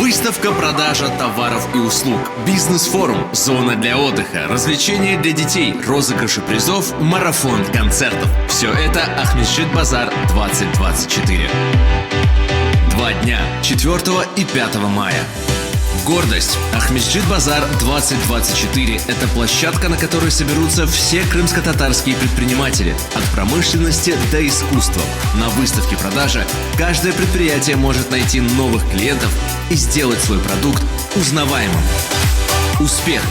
Выставка, продажа товаров и услуг, бизнес-форум, зона для отдыха, развлечения для детей, розыгрыши призов, марафон концертов. Все это Ахмеджит Базар 2024. 2 дня, 4 и 5 мая. Гордость. Ахмеджит Базар 2024 – это площадка, на которой соберутся все крымско-татарские предприниматели, от промышленности до искусства. На выставке продажи каждое предприятие может найти новых клиентов и сделать свой продукт узнаваемым. Успех.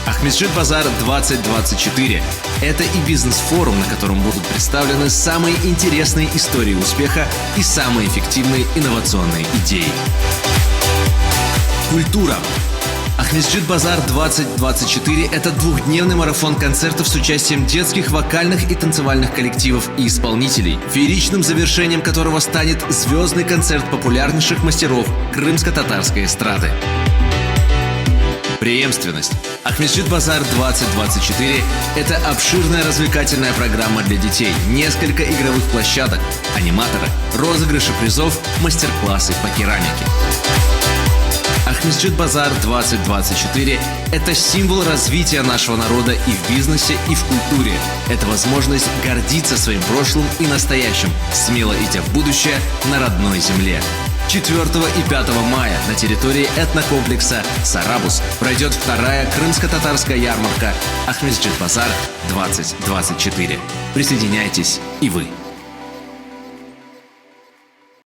Ахмеджит Базар 2024 – это и бизнес-форум, на котором будут представлены самые интересные истории успеха и самые эффективные инновационные идеи. Культура. Ахмеджит Базар 2024 – это двухдневный марафон концертов с участием детских вокальных и танцевальных коллективов и исполнителей, фееричным завершением которого станет звездный концерт популярнейших мастеров крымско-татарской эстрады. Преемственность. Ахмеджит Базар 2024 – это обширная развлекательная программа для детей, несколько игровых площадок, аниматоры, розыгрыши призов, мастер-классы по керамике. Ахмеджит Базар 2024 – это символ развития нашего народа и в бизнесе, и в культуре. Это возможность гордиться своим прошлым и настоящим, смело идя в будущее на родной земле. 4 и 5 мая на территории этнокомплекса «Сарабус» пройдет вторая крымско-татарская ярмарка Ахмеджит Базар 2024. Присоединяйтесь и вы!